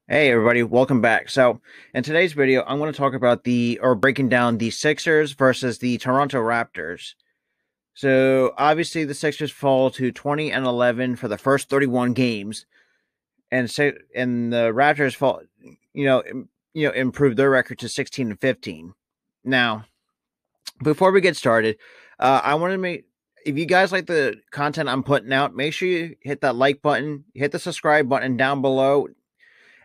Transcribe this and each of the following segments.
Hey everybody, welcome back. So, in today's video, I'm going to talk about breaking down the Sixers versus the Toronto Raptors. So, obviously the Sixers fall to 20 and 11 for the first 31 games, and the Raptors improve their record to 16 and 15. Now, before we get started, I want to make if you guys like the content I'm putting out, make sure you hit that like button, hit the subscribe button down below,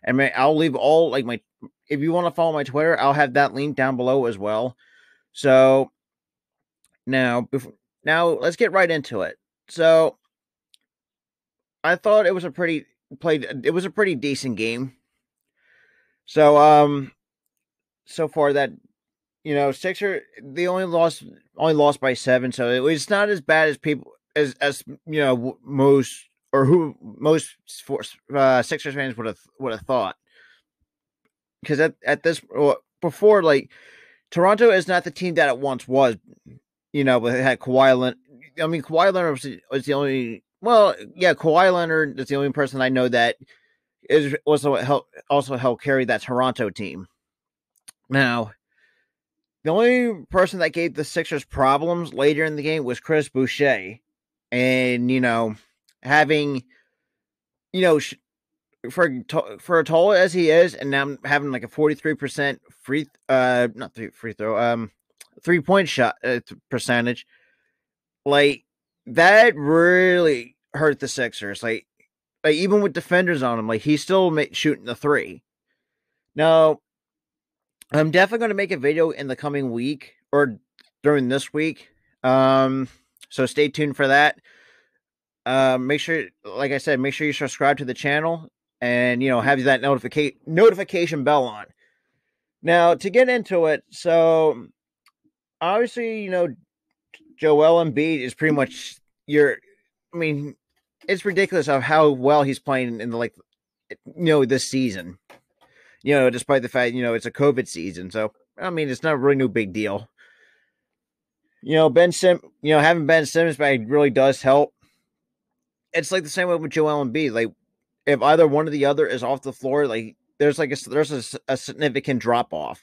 and I'll leave all like my if you want to follow my Twitter, I'll have that link down below as well. So now let's get right into it. So I thought it was a pretty decent game. So so far that Sixer they only lost by 7, so it was not as bad as people as most or who most Sixers fans would have thought, because at this before, like, Toronto is not the team that it once was. But it had Kawhi Leonard. I mean, Kawhi Leonard was the only. Well, yeah, Kawhi Leonard is the only person I know that is also helped carry that Toronto team. Now, the only person that gave the Sixers problems later in the game was Chris Boucher, and having you know for a tall as he is, and now having like a 43% not free throw 3-point shot percentage, like, that really hurt the Sixers. Like even with defenders on him, like, he's still shooting the three. Now, I'm definitely going to make a video in the coming week or during this week. So stay tuned for that. Make sure, like I said, make sure you subscribe to the channel and have that notification bell on. Now, to get into it, so obviously, Joel Embiid is pretty much your. I mean, it's ridiculous of how well he's playing in this season. Despite the fact it's a COVID season, so I mean it's not really no big deal. Having Ben Simmons back really does help. It's like the same way with Joel Embiid. Like, if either one or the other is off the floor, like there's a significant drop off.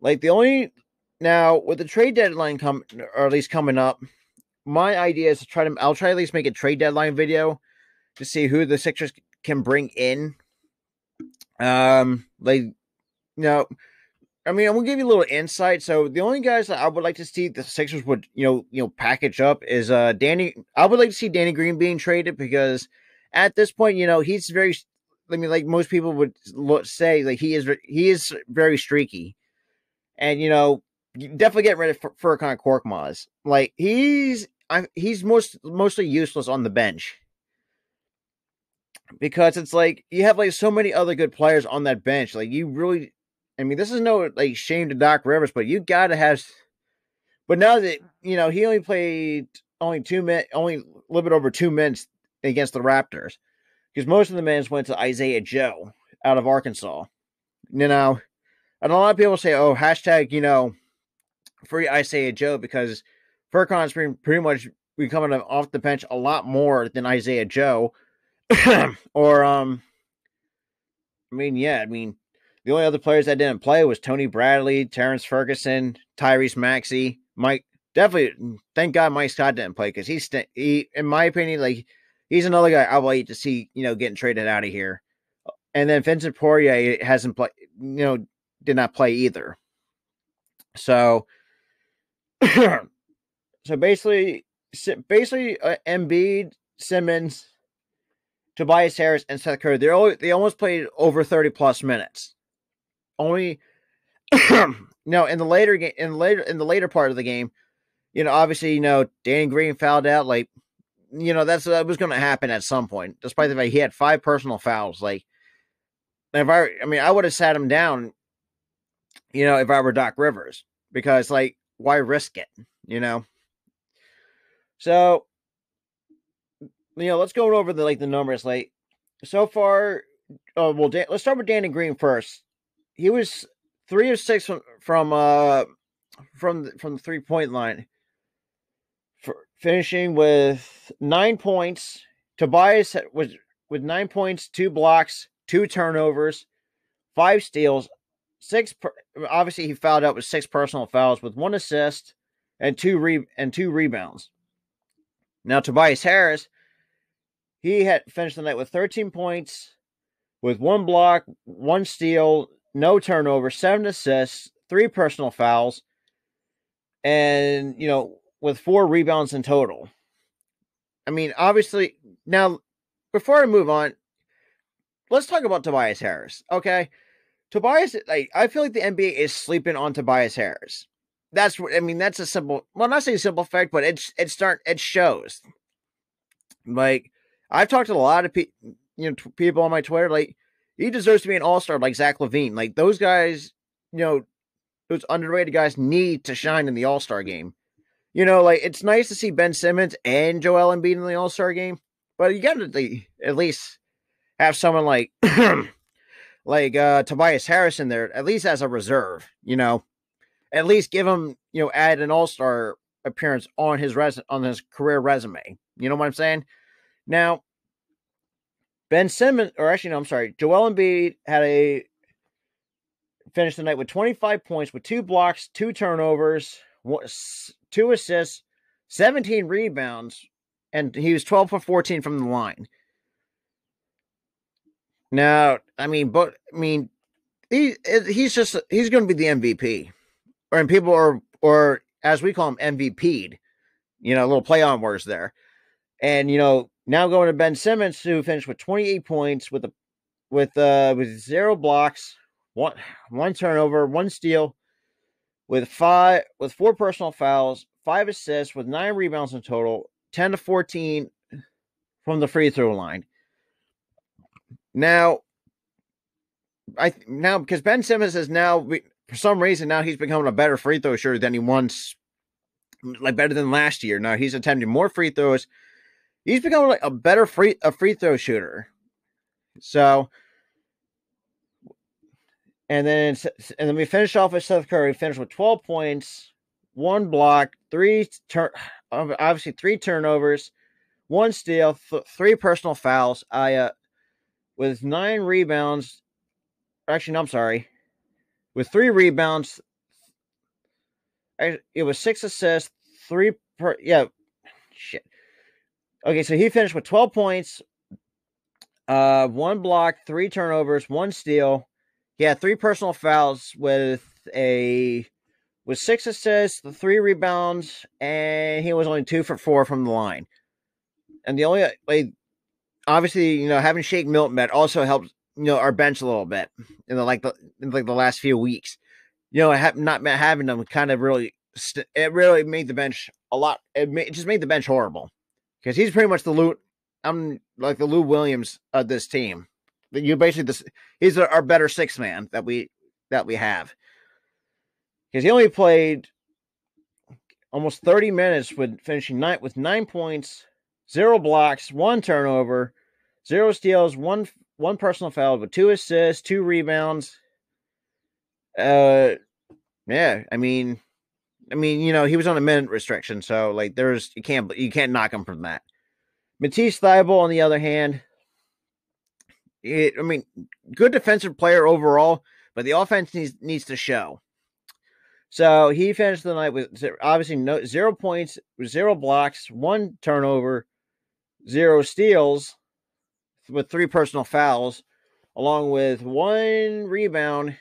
Like, the only now with the trade deadline or at least coming up, my idea is I'll try to at least make a trade deadline video to see who the Sixers can bring in. Like, I mean, I'm gonna give you a little insight. So the only guys that I would like to see the Sixers would package up is Danny. I would like to see Danny Green being traded, because at this point, he's very. I mean, like most people would say, like, he is very streaky, and definitely get rid of Furkan Korkmaz. Like, he's mostly useless on the bench, because it's like you have like so many other good players on that bench. Like, you really, I mean, this is no like shame to Doc Rivers, but you gotta have. But now that he only played only 2 minutes, only a little bit over 2 minutes against the Raptors, because most of the minutes went to Isaiah Joe out of Arkansas. And a lot of people say, "Oh, hashtag free Isaiah Joe," because Furkan's pretty much becoming off the bench a lot more than Isaiah Joe. Or I mean, yeah, I mean, the only other players that didn't play was Tony Bradley, Terrence Ferguson, Tyrese Maxey, Mike. Definitely, thank God Mike Scott didn't play, because he, in my opinion, like, he's another guy I would like to see getting traded out of here. And then Vincent Poirier hasn't played, did not play either. So, so basically, Embiid, Simmons, Tobias Harris, and Seth Curry, they almost played over 30+ minutes. Only no, in the later part of the game, obviously, Danny Green fouled out. Like, that was going to happen at some point, despite the fact he had 5 personal fouls. Like, I mean, I would have sat him down, if I were Doc Rivers, because, like, why risk it, So, let's go over the numbers. Like, so far, let's start with Danny Green first. He was 3 of 6 from the 3-point line, finishing with 9 points. Tobias was with 9 points, 2 blocks, 2 turnovers, 5 steals, obviously he fouled out with 6 personal fouls with 1 assist and 2 rebounds. Now Tobias Harris, he had finished the night with 13 points, with 1 block, 1 steal, no turnover, 7 assists, 3 personal fouls, and, with 4 rebounds in total. I mean, obviously, now, before I move on, let's talk about Tobias Harris, okay? I feel like the NBA is sleeping on Tobias Harris. That's a simple, well, not saying simple fact, but it shows. Like, I've talked to a lot of people on my Twitter, like, he deserves to be an all-star like Zach LaVine. Like, those guys, those underrated guys need to shine in the all-star game. Like, it's nice to see Ben Simmons and Joel Embiid in the all-star game, but you got to at least have someone like Tobias Harris in there, at least as a reserve, at least give him, add an all-star appearance on his career resume. You know what I'm saying? Now, Ben Simmons, or actually, no, I'm sorry, Joel Embiid finished the night with 25 points with 2 blocks, 2 turnovers, 2 assists, 17 rebounds, and he was 12 for 14 from the line. Now, he's going to be the MVP, or as we call him, MVP'd. A little play on words there. And now going to Ben Simmons, who finished with 28 points with 0 blocks, one turnover, 1 steal, with 4 personal fouls, 5 assists, with 9 rebounds in total, 10 to 14 from the free throw line. Now, because Ben Simmons is now, for some reason, now he's becoming a better free throw shooter than he once, like better than last year. Now he's attempting more free throws. He's becoming like a better free throw shooter. So, and then we finish off with Seth Curry. Finished with 12 points, 1 block, 3 turnovers, 1 steal, 3 personal fouls. With 9 rebounds. Actually, no, I'm sorry. With 3 rebounds, it was 6 assists, 3 per. Yeah, shit. Okay, so he finished with 12 points, 1 block, 3 turnovers, 1 steal. He had 3 personal fouls with 6 assists, 3 rebounds, and he was only 2 for 4 from the line. And the only obviously, having Shake Milton that also helps, our bench a little bit in the last few weeks. Not having them kind of really, it really made the bench a lot. It just made the bench horrible because he's pretty much the Lou Williams of this team. He's our better 6th man that we have, because he only played almost 30 minutes with finishing with 9 points, 0 blocks, 1 turnover, 0 steals, one personal foul, with 2 assists, 2 rebounds. Yeah, he was on a minute restriction, so you can't knock him from that. Matisse Thybulle, on the other hand, good defensive player overall, but the offense needs to show. So he finished the night with obviously 0 points, 0 blocks, 1 turnover, 0 steals, with 3 personal fouls, along with 1 rebound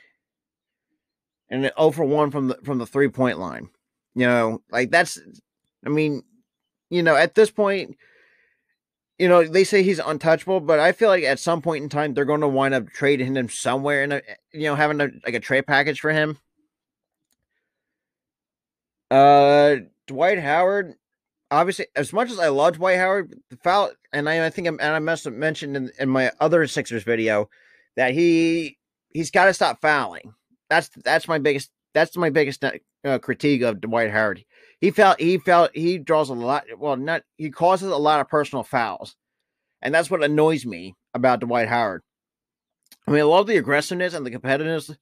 and an 0 for 1 from the 3-point line. That's, at this point, they say he's untouchable, but I feel like at some point in time they're going to wind up trading him somewhere and having a trade package for him. Dwight Howard, obviously, as much as I love Dwight Howard, the foul, and I think I must have mentioned in my other Sixers video that he's got to stop fouling. That's my biggest critique of Dwight Howard. He draws a lot. Well, he causes a lot of personal fouls, and that's what annoys me about Dwight Howard. I love the aggressiveness and the competitiveness.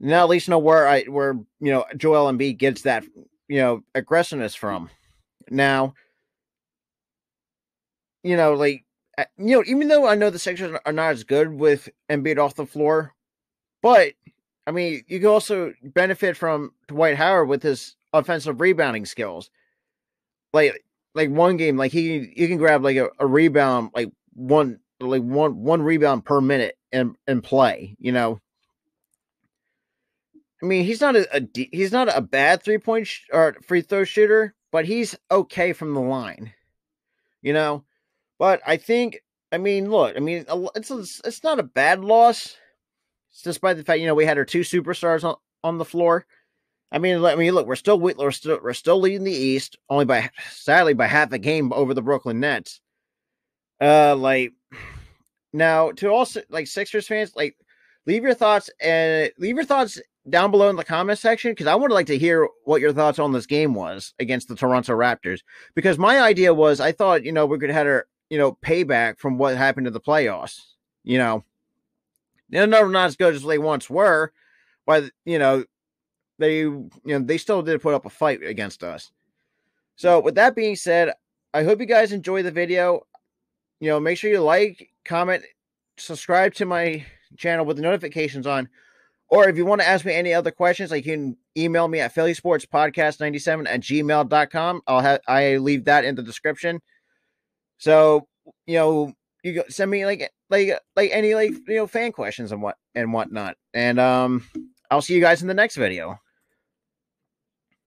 Now at least know where Joel Embiid gets that aggressiveness from. Now, even though I know the Sixers are not as good with Embiid off the floor, but I mean, you can also benefit from Dwight Howard with his offensive rebounding skills. Like one game, like you can grab like a rebound, like one rebound per minute and play. I mean, he's not a bad 3 point or free throw shooter, but he's okay from the line. You know, but I think, I mean, look, I mean, it's not a bad loss, despite the fact we had our two superstars on the floor. I mean, look, we're still leading the East, only sadly by half a game over the Brooklyn Nets. Like now to also like Sixers fans, like leave your thoughts down below in the comment section, because I would like to hear what your thoughts on this game was against the Toronto Raptors. Because my idea was, I thought we could have our payback from what happened to the playoffs. They're not as good as they once were, but they still did put up a fight against us. So with that being said, I hope you guys enjoy the video. Make sure you like, comment, subscribe to my channel with the notifications on. Or if you want to ask me any other questions, like, you can email me at phillysportspodcast97@gmail.com. I leave that in the description. So, you send me like any fan questions and whatnot. And I'll see you guys in the next video.